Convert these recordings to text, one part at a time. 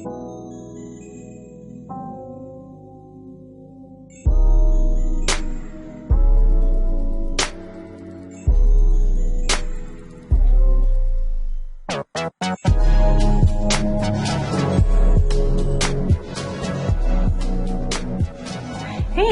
Hey,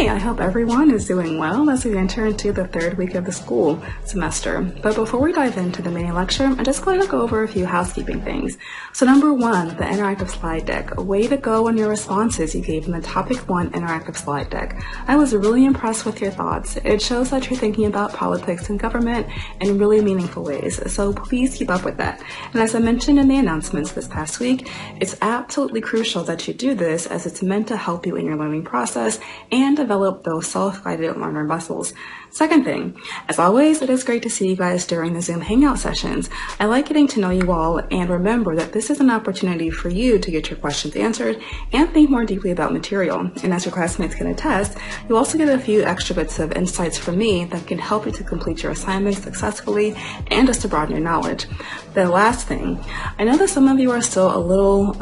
I hope everyone is doing well as we enter into the third week of the school semester. But before we dive into the mini lecture, I'm just going to go over a few housekeeping things. So number one, the interactive slide deck. Way to go on your responses you gave in the topic 1 interactive slide deck. I was really impressed with your thoughts. It shows that you're thinking about politics and government in really meaningful ways. So please keep up with that. And as I mentioned in the announcements this past week, it's absolutely crucial that you do this as it's meant to help you in your learning process and develop those self-guided learner muscles. Second thing, as always, it is great to see you guys during the Zoom Hangout sessions. I like getting to know you all, and remember that this is an opportunity for you to get your questions answered and think more deeply about material. And as your classmates can attest, you also get a few extra bits of insights from me that can help you to complete your assignments successfully and just to broaden your knowledge. The last thing, I know that some of you are still a little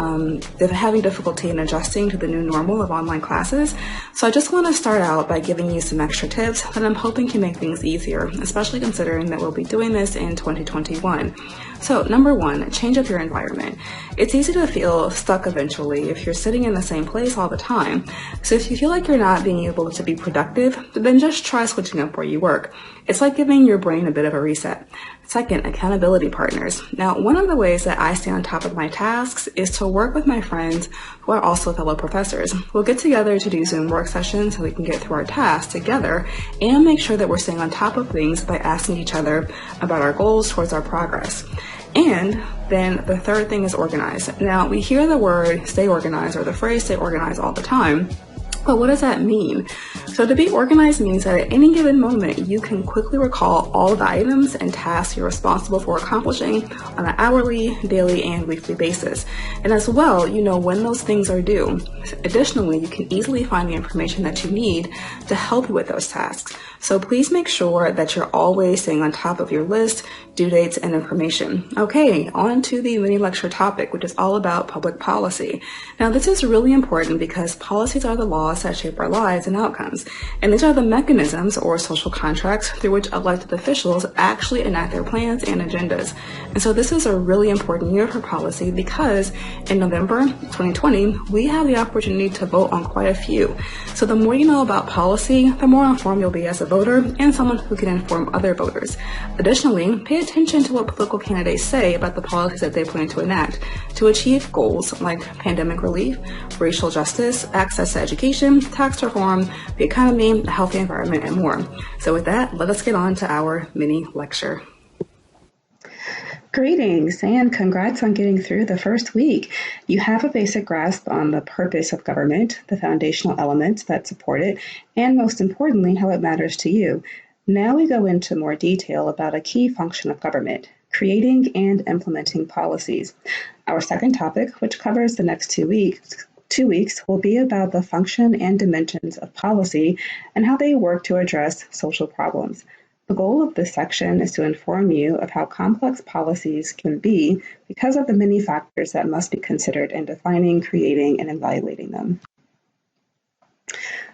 having difficulty in adjusting to the new normal of online classes, so I just want to start out by giving you some extra tips that I'm hoping can make things easier, especially considering that we'll be doing this in 2021. So number one, change up your environment. It's easy to feel stuck eventually if you're sitting in the same place all the time. So if you feel like you're not being able to be productive, then just try switching up where you work. It's like giving your brain a bit of a reset. Second, accountability partners. Now, one of the ways that I stay on top of my tasks is to work with my friends who are also fellow professors. We'll get together to do Zoom work sessions so we can get through our tasks together and make sure that we're staying on top of things by asking each other about our goals towards our progress. And then the third thing is organize. Now, we hear the word stay organized or the phrase stay organized all the time. But what does that mean? So to be organized means that at any given moment, you can quickly recall all the items and tasks you're responsible for accomplishing on an hourly, daily, and weekly basis. And as well, you know when those things are due. Additionally, you can easily find the information that you need to help you with those tasks. So please make sure that you're always staying on top of your list, due dates, and information. Okay, on to the mini lecture topic, which is all about public policy. Now, this is really important because policies are the laws that shape our lives and outcomes. And these are the mechanisms or social contracts through which elected officials actually enact their plans and agendas. And so this is a really important year for policy because in November 2020, we have the opportunity to vote on quite a few. So the more you know about policy, the more informed you'll be as a voter and someone who can inform other voters. Additionally, pay attention to what political candidates say about the policies that they plan to enact to achieve goals like pandemic relief, racial justice, access to education, tax reform, the economy, a healthy environment, and more. So with that, let us get on to our mini lecture. Greetings and congrats on getting through the first week. You have a basic grasp on the purpose of government, the foundational elements that support it, and most importantly, how it matters to you. Now we go into more detail about a key function of government, creating and implementing policies. Our second topic, which covers the next 2 weeks, will be about the function and dimensions of policy and how they work to address social problems. The goal of this section is to inform you of how complex policies can be because of the many factors that must be considered in defining, creating, and evaluating them.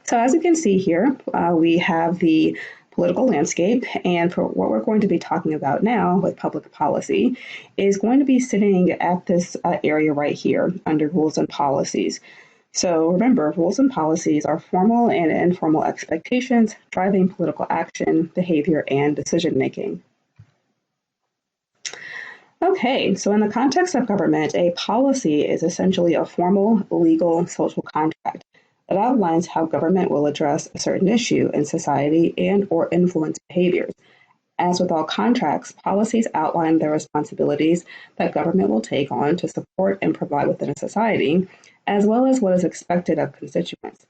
So as you can see here, we have the political landscape, and for what we're going to be talking about now with public policy is going to be sitting at this area right here under rules and policies. So remember, rules and policies are formal and informal expectations driving political action, behavior, and decision-making. Okay, so in the context of government, a policy is essentially a formal, legal, social contract that outlines how government will address a certain issue in society and or influence behaviors. As with all contracts, policies outline the responsibilities that government will take on to support and provide within a society, as well as what is expected of constituents.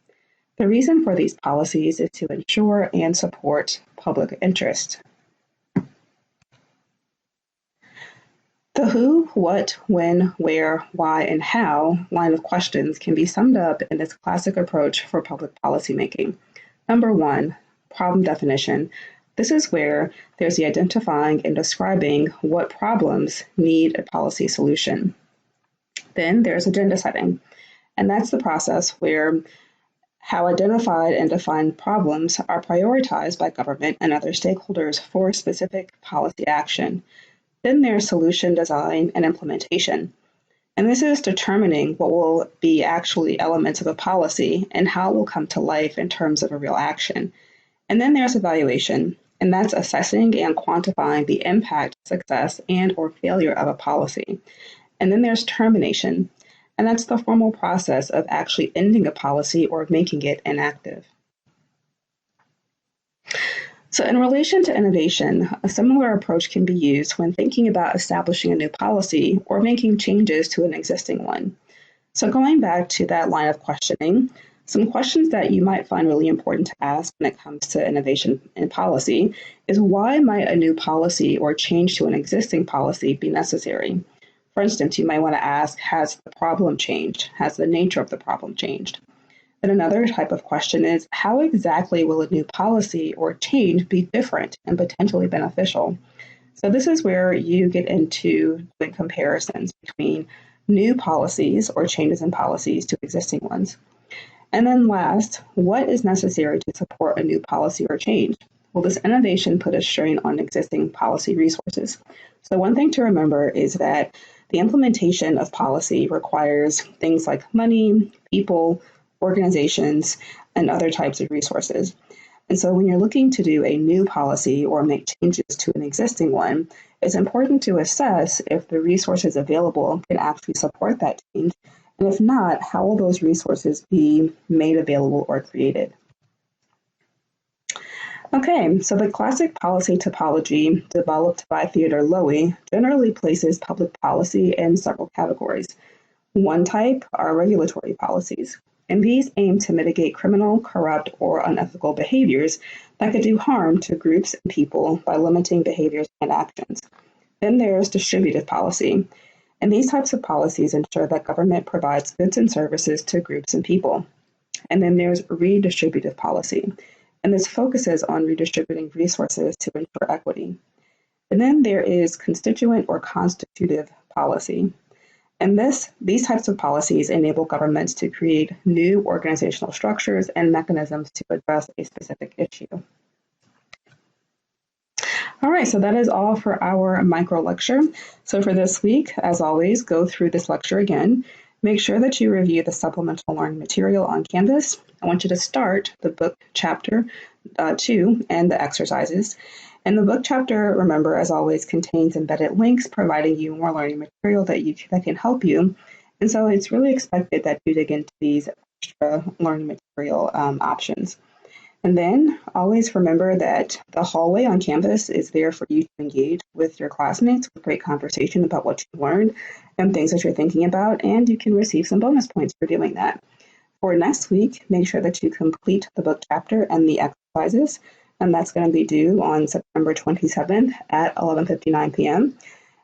The reason for these policies is to ensure and support public interest. The who, what, when, where, why, and how line of questions can be summed up in this classic approach for public policymaking. Number one, problem definition. This is where there's the identifying and describing what problems need a policy solution. Then there's agenda setting, and that's the process where how identified and defined problems are prioritized by government and other stakeholders for specific policy action. Then there's solution design and implementation. And this is determining what will be actually elements of a policy and how it will come to life in terms of a real action. And then there's evaluation, and that's assessing and quantifying the impact, success, and or failure of a policy. And then there's termination, and that's the formal process of actually ending a policy or making it inactive. So in relation to innovation, a similar approach can be used when thinking about establishing a new policy or making changes to an existing one. So going back to that line of questioning, some questions that you might find really important to ask when it comes to innovation in policy is, why might a new policy or change to an existing policy be necessary? For instance, you might want to ask, has the problem changed? Has the nature of the problem changed? Then another type of question is, how exactly will a new policy or change be different and potentially beneficial? So this is where you get into doing comparisons between new policies or changes in policies to existing ones. And then last, what is necessary to support a new policy or change? Will this innovation put a strain on existing policy resources? So one thing to remember is that the implementation of policy requires things like money, people, organizations, and other types of resources. And so when you're looking to do a new policy or make changes to an existing one, it's important to assess if the resources available can actually support that change. And if not, how will those resources be made available or created? Okay, so the classic policy topology developed by Theodore Lowy generally places public policy in several categories. One type are regulatory policies, and these aim to mitigate criminal, corrupt, or unethical behaviors that could do harm to groups and people by limiting behaviors and actions. Then there's distributive policy, and these types of policies ensure that government provides goods and services to groups and people. And then there's redistributive policy, and this focuses on redistributing resources to ensure equity. And then there is constituent or constitutive policy. And these types of policies enable governments to create new organizational structures and mechanisms to address a specific issue. All right, so that is all for our micro lecture. So for this week, as always, go through this lecture again. Make sure that you review the supplemental learning material on Canvas. I want you to start the book chapter 2 and the exercises. And the book chapter, remember, as always, contains embedded links providing you more learning material that can help you. And so it's really expected that you dig into these extra learning material options. And then always remember that the hallway on Canvas is there for you to engage with your classmates with great conversation about what you learned and things that you're thinking about, and you can receive some bonus points for doing that. For next week, make sure that you complete the book chapter and the exercises, and that's going to be due on September 27th at 11:59 p.m.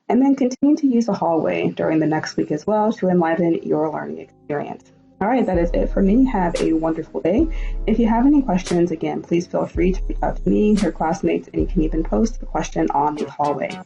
And then continue to use the hallway during the next week as well to enliven your learning experience. All right, that is it for me. Have a wonderful day. If you have any questions, again, please feel free to reach out to me, your classmates, and you can even post the question on the hallway.